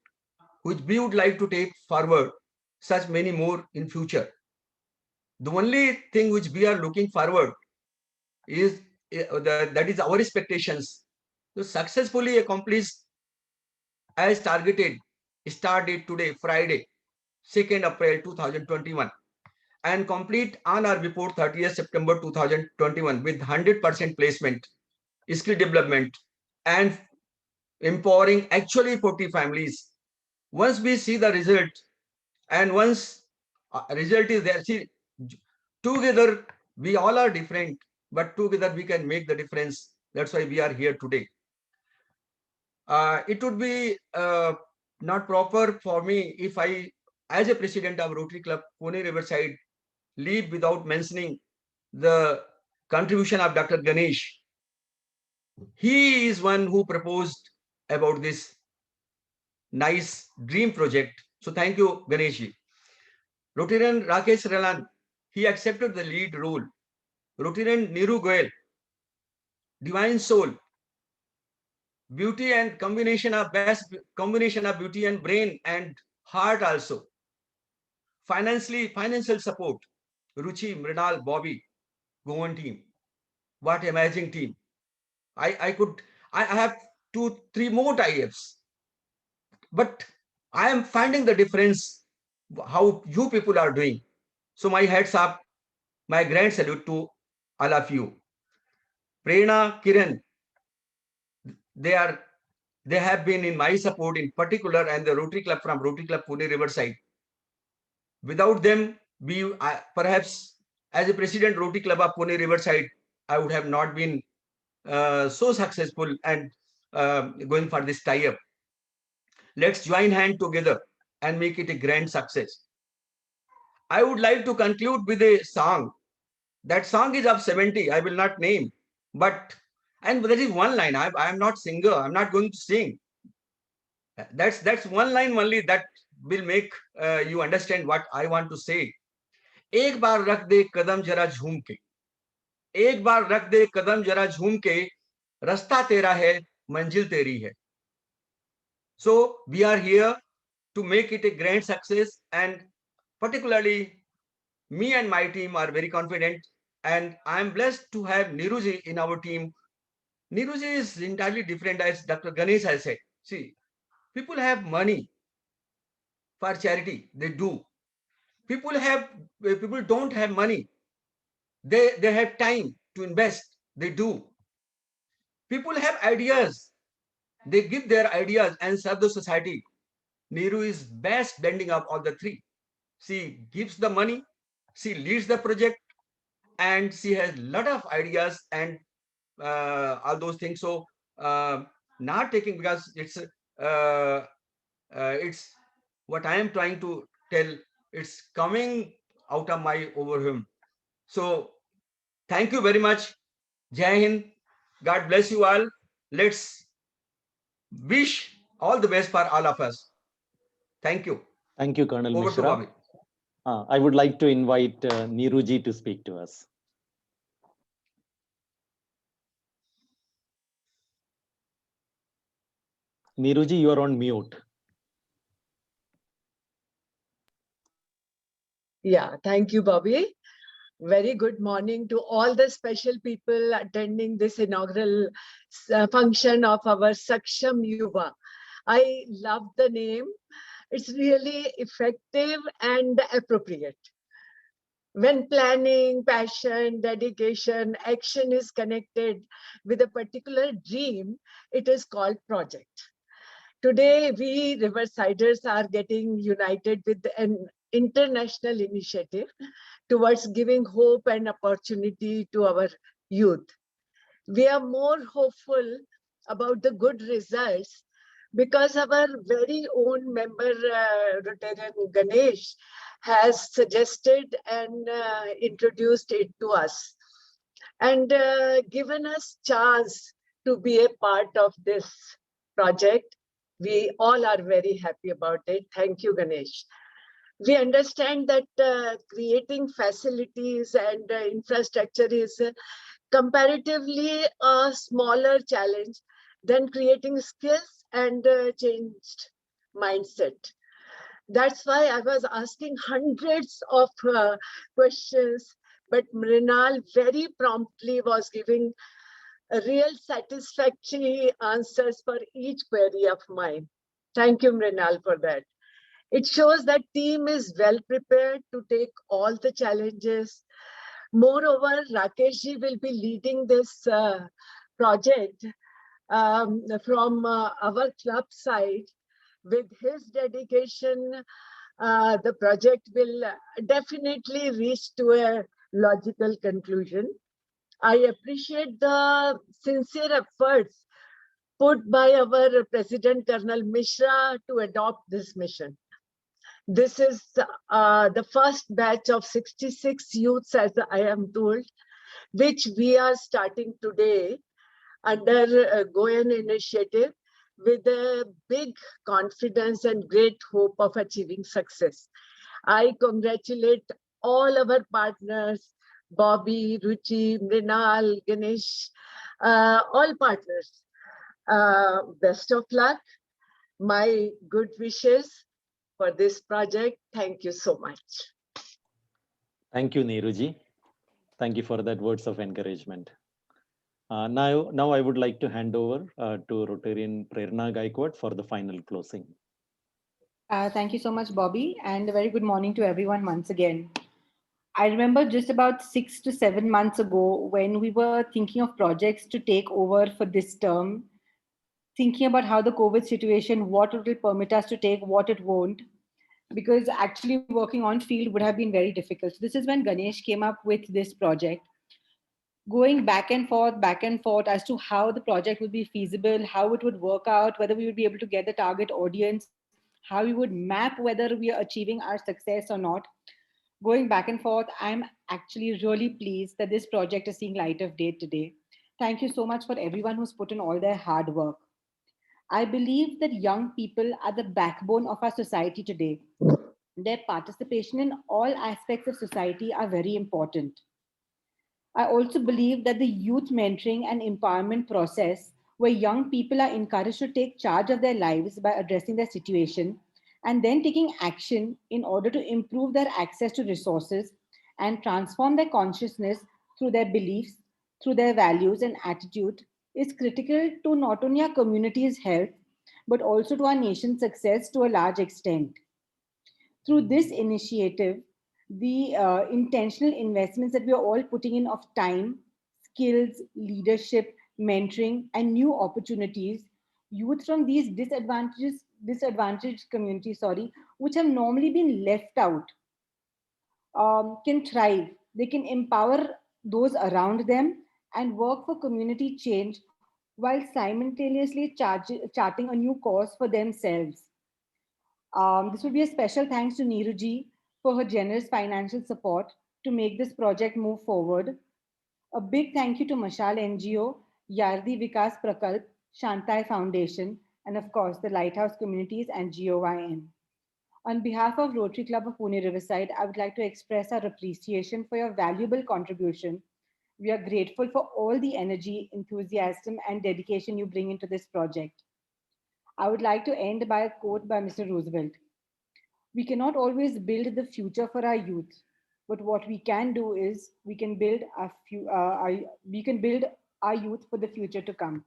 which we would like to take forward such many more in future. The only thing which we are looking forward is that is our expectations to successfully accomplish as targeted. Start date today, Friday, 2nd April 2021, and complete on or before 30th September 2021 with 100% placement, skill development, and empowering actually 40 families. Once we see the result, and once result is there, see, together we all are different, but together we can make the difference. That's why we are here today. It would be not proper for me if I, as a president of Rotary Club Pune Riverside, leave without mentioning the contribution of Dr. Ganesh. He is one who proposed about this nice dream project. So thank you, Ganesh ji. Rotarian Rakesh Ralan, he accepted the lead role Rotarian Niru Goel, divine soul, beauty and combination of best combination of beauty and brain and heart also. Financial support, Ruchi, Mrinal, Bobby, Goan team. What amazing team. I have 2-3 more tie-ups, but I am finding the difference how you people are doing. So my heads up, my grand salute to all of you. Prerna, Kiran, they have been in my support in particular, and the Rotary Club from Rotary Club Pune Riverside. Without them, perhaps as a president Rotary Club of Pune Riverside, I would have not been so successful and going for this tie-up. Let's join hand together and make it a grand success. I would like to conclude with a song. That song is of 70. I will not name, but and there is one line. I am not singer. I'm not going to sing. That's one line only that will make you understand what I want to say. एक बार रख दे कदम जरा झूम के, एक बार रख दे कदम जरा झूम के, रास्ता तेरा है, मंजिल तेरी है. So we are here to make it a grand success, and particularly me and my team are very confident, and I am blessed to have Niruji in our team. Niruji is entirely different, as Dr. Ganesh has said. See, people have money for charity, they do. People don't have money. They have time to invest, they do. People have ideas, they give their ideas and serve the society. Niru is best blending of all the three. She gives the money, she leads the project, and she has a lot of ideas and all those things. So not taking, because it's what I am trying to tell, it's coming out of my overwhelm. So thank you very much. Jai Hind. God bless you all. Let's wish all the best for all of us. Thank you. Thank you, Colonel Over to Mishra. Bobby. I would like to invite Niruji to speak to us. Niruji, you are on mute. Yeah, thank you, Bobby. Very good morning to all the special people attending this inaugural function of our Saksham Yuva. I love the name. It's really effective and appropriate. When planning, passion, dedication, action is connected with a particular dream, it is called project. Today, we Riversiders are getting united with an international initiative towards giving hope and opportunity to our youth. We are more hopeful about the good results because our very own member, Rotarian Ganesh, has suggested and introduced it to us and given us chance to be a part of this project. We all are very happy about it. Thank you, Ganesh. We understand that creating facilities and infrastructure is comparatively a smaller challenge than creating skills and changed mindset. That's why I was asking hundreds of questions, but Mrinal very promptly was giving real satisfactory answers for each query of mine. Thank you, Mrinal, for that. It shows that team is well prepared to take all the challenges. Moreover, Rakeshji will be leading this project from our club side. With his dedication, the project will definitely reach to a logical conclusion. I appreciate the sincere efforts put by our President Colonel Mishra to adopt this mission. This is the first batch of 66 youths, as I am told, which we are starting today under Goan initiative with a big confidence and great hope of achieving success. I congratulate all our partners Bobby, Ruchi, Mrinal, Ganesh, all partners. Best of luck. My good wishes for this project. Thank you so much. Thank you, Neeruji. Thank you for that words of encouragement. Now I would like to hand over to Rotarian Prerna Gaikwad for the final closing. Thank you so much, Bobby, and a very good morning to everyone once again. I remember just about 6 to 7 months ago when we were thinking of projects to take over for this term, thinking about how the COVID situation, what it will permit us to take, what it won't, because actually working on field would have been very difficult. So this is when Ganesh came up with this project. Going back and forth as to how the project would be feasible, how it would work out, whether we would be able to get the target audience, how we would map whether we are achieving our success or not. Going back and forth, I'm actually really pleased that this project is seeing light of day today. Thank you so much for everyone who's put in all their hard work. I believe that young people are the backbone of our society today. Their participation in all aspects of society are very important. I also believe that the youth mentoring and empowerment process, where young people are encouraged to take charge of their lives by addressing their situation and then taking action in order to improve their access to resources and transform their consciousness through their beliefs, through their values and attitude, is critical to not only our community's health, but also to our nation's success to a large extent. Through this initiative, the intentional investments that we are all putting in of time, skills, leadership, mentoring, and new opportunities, youth from these disadvantaged communities, which have normally been left out, can thrive. They can empower those around them and work for community change while simultaneously charting a new course for themselves. This would be a special thanks to Neeruji for her generous financial support to make this project move forward. A big thank you to Mashal NGO, Yardi Vikas Prakalp, Shantai Foundation, and of course the Lighthouse Communities and GOYN. On behalf of Rotary Club of Pune Riverside, I would like to express our appreciation for your valuable contribution. We are grateful for all the energy, enthusiasm, and dedication you bring into this project. I would like to end by a quote by Mr. Roosevelt. We cannot always build the future for our youth, but what we can do is we can build our youth for the future to come.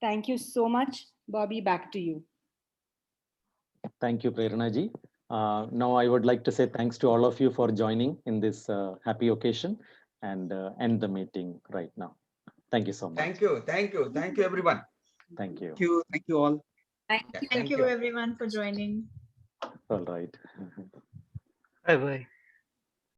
Thank you so much. Bobby, back to you. Thank you, Prerna ji. Now I would like to say thanks to all of you for joining in this happy occasion and end the meeting right now. Thank you so much. Thank you everyone. Thank you. Thank you all. Thank you everyone for joining. All right. Bye bye.